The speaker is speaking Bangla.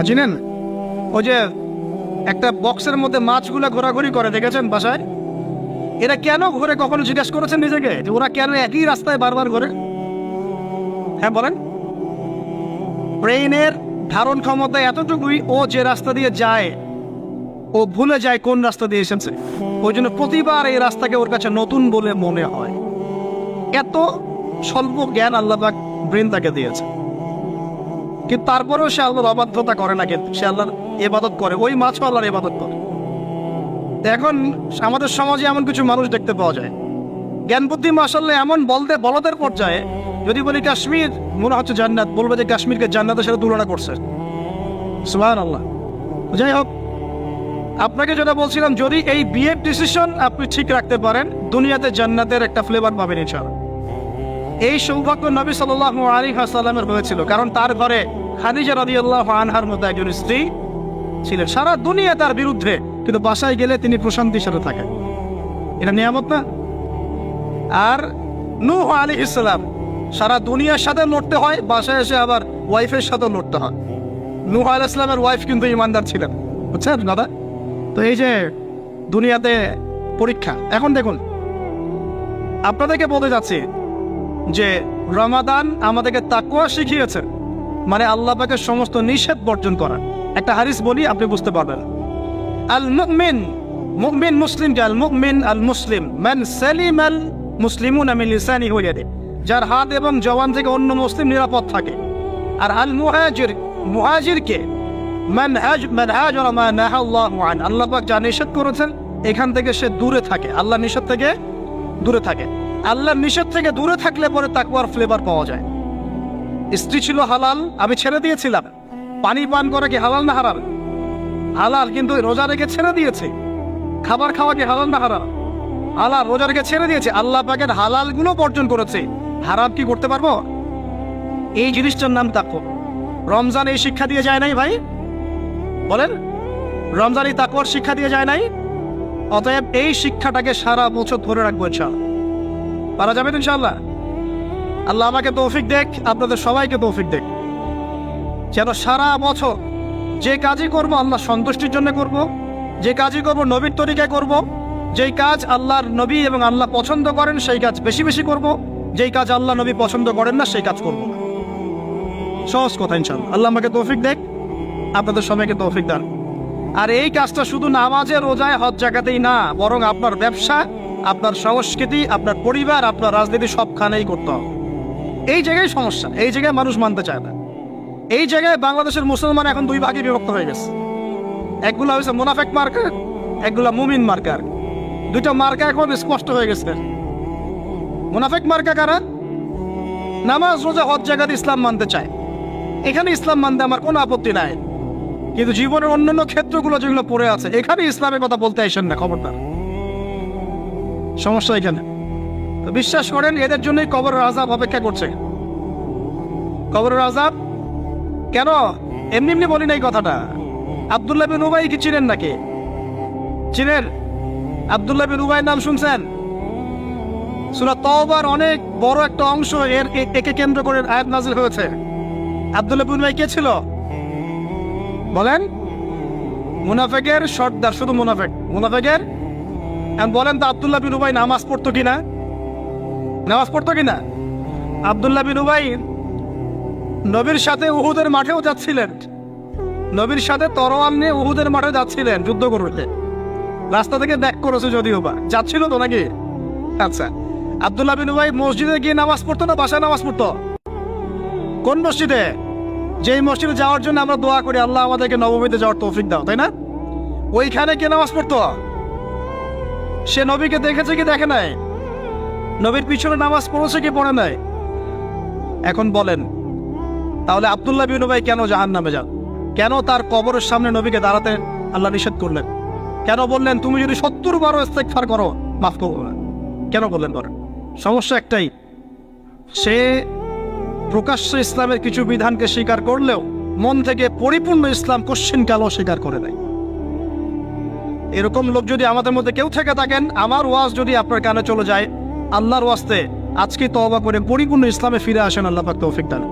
চিনেন? ওই যে একটা বক্সের মধ্যে মাছগুলা ঘোরাঘুরি করে, দেখেছেন বাসায়? এরা কেন ঘুরে, কখনো জিজ্ঞেস করেছেন নিজেকে যে ওরা কেন একই রাস্তায় বারবার ঘোরে? হ্যাঁ বলেন। ব্রেইনের ধারণ ক্ষমতা এতটুকুই, ও যে রাস্তা দিয়ে যায় ও ভুলে যায় কোন রাস্তা দিয়ে এসেছে। ওই জন্য প্রতিবার এই রাস্তাকে ওর কাছে নতুন বলে মনে হয়। এত স্বল্প জ্ঞান আল্লাহ পাক ব্রেন তাকে দিয়েছে, কিন্তু তারপরেও সে আল্লাহর অবাধ্যতা করে না, কিন্তু সে আল্লাহর ইবাদত করে। ওই মাছও আল্লাহর ইবাদত করে। এখন আমাদের সমাজে এমন কিছু মানুষ দেখতে পাওয়া যায়, জ্ঞান বুদ্ধি মাশাআল্লাহ এমন বলদের পর্যায়ে, যদি বলি কাশ্মীর মনে হচ্ছে জান্নাত, বলবে যে কাশ্মীরকে জান্নাতের সাথে তুলনা করছে। সুবহানাল্লাহ। যাই হোক, আপনাকে যেটা বলছিলাম, যদি এই বিয়ের ডিসিশন আপনি ঠিক রাখতে পারেন, দুনিয়াতে জান্নাতের একটা ফ্লেভার পাবেন ইনশাআল্লাহ। এই সৌভাগ্য নবী সাল্লাল্লাহু আলাইহি ওয়াসাল্লামের হয়েছিল, কারণ তার ঘরে খাদিজা রাদিয়াল্লাহু আনহার মতো একজন স্ত্রী ছিলেন। সারা দুনিয়া তার বিরুদ্ধে, কিন্তু বাসায় গেলে তিনি প্রশান্তির সাথে থাকেন। এটা নিয়ামত না? আর নূহ আলাইহিস সালাম, সারা দুনিয়ার সাথে লড়তে হয়, বাসায় এসে আবার ওয়াইফের সাথে লড়তে হয়। নূহ আলাইহিস সালামের ওয়াইফ কিন্তু ঈমানদার ছিলেন, বুঝছেন দাদা? তো এই যে দুনিয়াতে পরীক্ষা। এখন দেখুন, আপনাদেরকে বলতে যাচ্ছি যে রমাদান আমাদেরকে তাকওয়া শিখিয়েছে, মানে আল্লাহ পাকের সমস্ত নিষেধ বর্জন করা। একটা হাদিস বলি, আপনি বুঝতে পারবেন। আল মুমিন, মুমিন মুসলিম, আল মুমিন আল মুসলিম মান সালিমাল মুসলিমুনা মিন লিসানিহি ওয়া ইয়াদিহি, যার হাত এবং জবান থেকে অন্য মুসলিম নিরাপদ থাকে। আর আল মুহাজির, মুহাজিরকে মান হাজারা মা নাহা আল্লাহু আন, আল্লাহ পাক যা নিষেধ করেছেন এখান থেকে সে দূরে থাকে, আল্লাহ নিষেধ থেকে দূরে থাকে। আল্লাহ নিষেধ থেকে দূরে থাকলে পরে তাকওয়ার ফ্লেভার পাওয়া যায়। স্ত্রী ছিল হালাল, আমি ছেড়ে দিয়েছিলাম। পানি পান করা কি হালাল না হারাম? হালাল, কিন্তু রোজা রেখে ছেড়ে দিয়েছে। খাবার খাওয়া কি হালাল না হারাম? হালাল, রোজা রেখে ছেড়ে দিয়েছে। আল্লাহ পাকের হালাল গুলো বর্জন করেছে, হারাম কি করতে পারবো? এই জিনিসটার নাম তাকওয়া। রমজান এই শিক্ষা দিয়ে যায় নাই ভাই? বলেন, রমজান এই তাকওয়ার শিক্ষা দিয়ে যায় নাই? অতএব এই শিক্ষাটাকে সারা বছর ধরে রাখবো ইনশাআল্লাহ। পারা যাবে তো ইনশাআল্লাহ? আল্লাহ আমাকে তৌফিক দেখ, আপনাদের সবাইকে তৌফিক দেখ, যেন সারা বছর যে কাজই করব আল্লাহ সন্তুষ্টির জন্য করব, যে কাজই করব নবীর তরিকায় করব, যেই কাজ আল্লাহর নবী এবং আল্লাহ পছন্দ করেন সেই কাজ বেশি বেশি করব, যেই কাজ আল্লাহ নবী পছন্দ করেন না সেই কাজ করব না। সহজ কথা ইনশাআল্লাহ। আল্লাহ আমাকে তৌফিক দেখ, আপনাদের সবাইকে তৌফিক দান। আর এই কাজটা শুধু নামাজে, রোজায়, হজ জাকাতেই না, বরং আপনার ব্যবসা, আপনার সংস্কৃতি, আপনার পরিবার, আপনার রাজনীতি সবখানেই করতে হবে। এই জায়গায় সমস্যা, এই জায়গায় মানুষ মানতে চায় না। এই জায়গায় বাংলাদেশের মুসলমান এখন দুই ভাগে বিভক্ত হয়ে গেছে। একগুলা হয়েছে মুনাফেক মার্কা, একগুলা মুমিন মার্কা। দুইটা মার্কা এখন স্পষ্ট হয়ে গেছে। মুনাফেক মার্কা কারা? নামাজ, রোজা, হজ জাকাত ইসলাম মানতে চায়, এখানে ইসলাম মানতে আমার কোনো আপত্তি নাই, কিন্তু জীবনের অন্যান্য ক্ষেত্রগুলো যেগুলো পড়ে আছে এখানে ইসলামের কথা বলতে আসেন না, খবরদার। সমস্যা এখানে। তো বিশ্বাস করেন, এদের জন্যই কবরের আযাব অপেক্ষা করছে। কবরের আযাব কেন? এমনি এমনি বলি না এই কথাটা। আব্দুল্লাহ বিন উবাই কি চিনেন নাকি? চিনেন? আব্দুল্লাহ বিন উবাই নাম শুনছেন? সূরা তাওবার অনেক বড় একটা অংশ একে কেন্দ্র করে আয়াত নাযিল হয়েছে। আব্দুল্লাহ বিন উবাই কে ছিল বলেন? মুনাফিকের সর্দার, শুধু মুনাফিকের। এখন বলেন তো, আব্দুল্লাহ বিন উবাই নামাজ পড়তো কিনা? নামাজ পড়তো কিনা? আব্দুল্লাহ বিন উবাই নবীর সাথে উহুদের মাঠেও যাচ্ছিলেন, নবীর সাথে তরোয়াল নিয়ে উহুদের মাঠে যাচ্ছিলেন যুদ্ধ করতে। রাস্তা থেকে ব্যাক করেছে যদিও বা, যাচ্ছিল তো নাকি? আচ্ছা, আব্দুল্লাহ বিন উবাই মসজিদে গিয়ে নামাজ পড়তো না বাসায় নামাজ পড়তো? কোন মসজিদে? যেই মসজিদে যাওয়ার জন্য আমরা দোয়া করি আল্লাহ আমাদেরকে নবমীতে যাওয়ার তৌফিক দাও, তাই না? ওইখানে কে নামাজ পড়তো? সে নবীকে দেখেছে কি দেখে নাই? নবীর পিছনে নামাজ পড়েছে কি পড়ে নাই? এখন বলেন, তাহলে আব্দুল্লাহ বিন উবাই কেন জাহান্নামে যান? কেন তার কবরের সামনে নবীকে দাঁড়াতে আল্লাহ নিষেধ করলেন? কেন বললেন তুমি যদি 70 বার ইস্তেগফার করো মাফ করবো না? কেন বললেন? বলেন। সমস্যা একটাই, সে প্রকাশ্যে ইসলামের কিছু বিধানকে স্বীকার করলেও মন থেকে পরিপূর্ণ ইসলাম কোশ্চিনকালও স্বীকার করে নাই। এরকম লোক যদি আমাদের মধ্যে কেউ থেকে থাকেন, আমার ওয়াজ যদি আপনার কানে চলে যায়, আল্লাহর ওয়াস্তে আজকে তওবা করে পরিপূর্ণ ইসলামে ফিরে আসেন, আল্লাহ পাক তৌফিক দান।